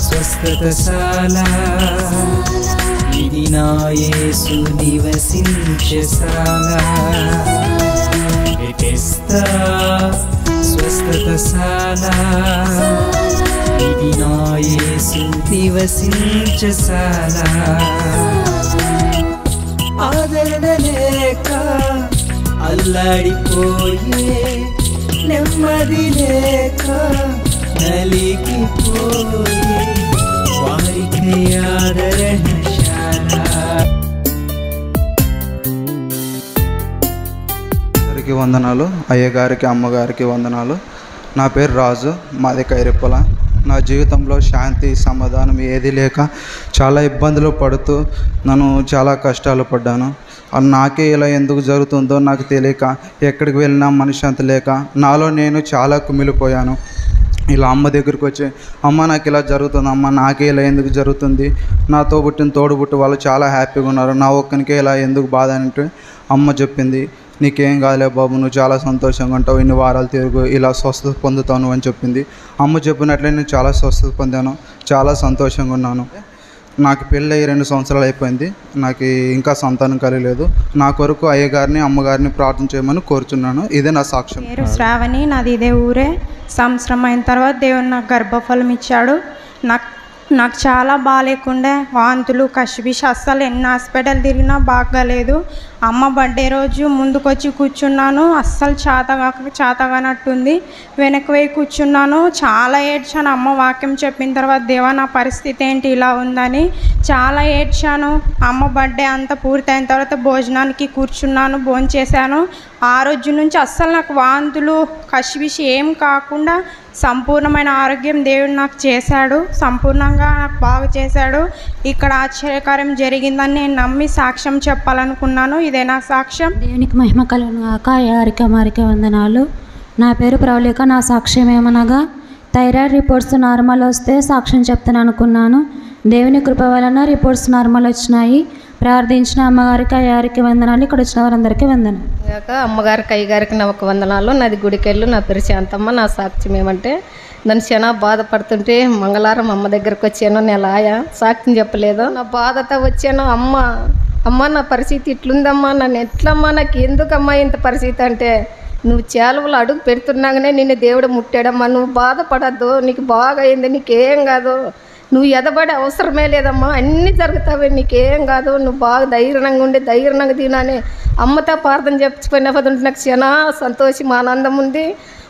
స్వస్థతశాల ఇది నా యేసు నివసించశాల బెతెస్దా స్వస్థతశాల ఇది నా యేసు నివసించశాల ఆదరణ లేక అల్లాడిపోయే నెమ్మది లేక నలిగిపోయే వారికి ఆదరణశాల. అందరికీ వందనాలు. అయ్యగారికి అమ్మగారికి వందనాలు. నా పేరు రాజు, మాది కైరెప్పల. నా జీవితంలో శాంతి సమాధానం ఏది లేక చాలా ఇబ్బందులు పడుతూ నేను చాలా కష్టాలు పడ్డాను. నాకే ఇలా ఎందుకు జరుగుతుందో నాకు తెలియక ఎక్కడికి వెళ్ళినా మనశ్శాంతి లేక నాలో నేను చాలా కుమిలిపోయాను. ఇలా అమ్మ దగ్గరికి వచ్చి, అమ్మ నాకు ఇలా జరుగుతుంది, అమ్మ నాకే ఇలా ఎందుకు జరుగుతుంది, నాతో పుట్టిన తోడుబుట్టు వాళ్ళు చాలా హ్యాపీగా ఉన్నారు, నా ఒక్కనికే ఇలా ఎందుకు బాధ అంటే అమ్మ చెప్పింది, నీకేం కాదులే బాబు, నువ్వు చాలా సంతోషంగా ఉంటావు, ఇన్ని వారాలు తిరుగు, ఇలా స్వస్థత పొందుతావు నువ్వు అని చెప్పింది. అమ్మ చెప్పినట్లే నేను చాలా స్వస్థత పొందాను, చాలా సంతోషంగా ఉన్నాను. నాకు పెళ్ళి 2 సంవత్సరాలు అయిపోయింది. నాకు ఇంకా సంతానం కలిగలేదు. నా కొరకు అయ్యగారిని అమ్మగారిని ప్రార్థన చేయమని కోరుచున్నాను. ఇదే నా సాక్ష్యం. పేరు శ్రావణి, నాది ఇదే ఊరే. సంవత్సరం అయిన తర్వాత దేవుడు నాకు గర్భఫలం ఇచ్చాడు. నాకు చాలా బాగాలేకుండే, వాంతులు కషిబిష, అస్సలు ఎన్ని హాస్పిటల్ తిరిగినా బాగాలేదు. అమ్మ బర్త్డే రోజు ముందుకొచ్చి కూర్చున్నాను, అస్సలు చాతగానట్టుంది. వెనక్కి పోయి కూర్చున్నాను, చాలా ఏడ్చాను. అమ్మ వాక్యం చెప్పిన తర్వాత దేవా నా పరిస్థితి ఏంటి ఇలా ఉందని చాలా ఏడ్చాను. అమ్మ బర్త్డే అంతా పూర్తయిన తర్వాత భోజనానికి కూర్చున్నాను, భోంచేశాను. ఆ రోజు నుంచి అస్సలు నాకు వాంతులు కషిబిషి ఏం కాకుండా సంపూర్ణమైన ఆరోగ్యం దేవుడు నాకు చేశాడు. సంపూర్ణంగా నాకు బాగా చేశాడు. ఇక్కడ ఆశ్చర్యకార్యం జరిగిందని నేను నమ్మి సాక్ష్యం చెప్పాలనుకున్నాను. ఇదే నా సాక్ష్యం. దేవునికి మహిమ కలుగును గాక. అమ్మగారికి వందనాలు. నా పేరు ప్రవళిక. నా సాక్ష్యం ఏమనగా థైరాయిడ్ రిపోర్ట్స్ నార్మల్ వస్తే సాక్ష్యం చెప్తాను అనుకున్నాను. దేవుని కృప వలన రిపోర్ట్స్ నార్మల్ వచ్చినాయి. ప్రార్థించిన అమ్మగారికి అయ్యారికి వందనాలు. ఇక్కడ వచ్చిన వారందరికీ వందనాలు. అమ్మగారికి అయ్యగారికి నా ఒక వందనాలు. నాది గుడికెళ్ళు. నా పేరు శాంతమ్మ. నా సాక్ష్యం ఏమంటే నన్ను చాలా బాధపడుతుంటే మంగళవారం అమ్మ దగ్గరకు వచ్చాను. నేను సాక్ష్యం చెప్పలేదు. నా బాధతో వచ్చాను. అమ్మ నా పరిస్థితి ఇట్లుందమ్మా, నన్ను ఎట్లమ్మా, నాకు ఎందుకమ్మా ఇంత పరిస్థితి అంటే, నువ్వు చేలవలో అడుగు పెడుతున్నాగానే నిన్ను దేవుడు ముట్టాడమ్మా, నువ్వు బాధపడద్దు, నీకు బాగా అయింది, నీకేం కాదు, నువ్వు ఎదబడే అవసరమే లేదమ్మా, అన్నీ జరుగుతావే, నీకేం కాదు, నువ్వు బాగా ధైర్యంగా ఉండి ధైర్యంగా తినాని అమ్మతో ప్రార్థన చెప్పుకునేది నాకు చాలా సంతోషం ఆనందం ఉంది.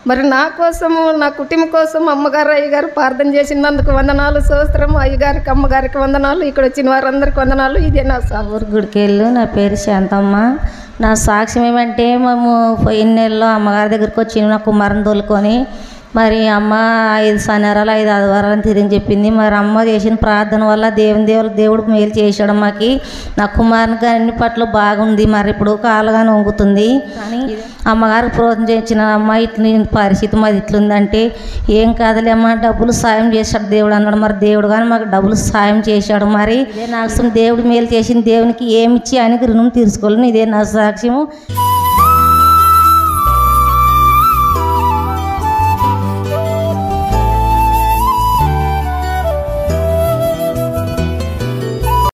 మరి నా కోసము నా కుటుంబం కోసం అమ్మగారు అయ్యగారు ప్రార్థన చేసినందుకు వందనాలు. స్తోత్రం. అయ్యగారికి అమ్మగారికి వందనాలు. ఇక్కడ వచ్చిన వారందరికి వందనాలు. ఇదే నా ఊరు గుడికెళ్ళు. నా పేరు శాంతమ్మ. నా సాక్ష్యం ఏమంటే మేము పోయిన నెలలో అమ్మగారి దగ్గరికి వచ్చి నా కుమారుని తోలుకొని మరి అమ్మ 5 శనివారాలు 5 ఆదివారాలు తిరిగి చెప్పింది. మరి అమ్మ చేసిన ప్రార్థన వల్ల దేవుడు మేలు చేసాడు అమ్మకి. నా కుమారునికి అన్ని పట్ల బాగుంది. మరి ఇప్పుడు కాలుగానే వంగుతుంది. కానీ అమ్మగారికి ప్రోత్సాహం చేసిన అమ్మ ఇట్లా పరిస్థితి మాది ఇట్లుందంటే ఏం కాదులే అమ్మ, డబ్బులు సాయం చేశాడు దేవుడు అన్నాడు. మరి దేవుడు కానీ మాకు డబ్బులు సాయం చేశాడు. మరి ఇదే నాకు దేవుడు మేలు చేసిన దేవునికి ఏమిచ్చి ఆయనకి రుణం తీర్చుకోవాలని ఇదే నా సాక్ష్యము.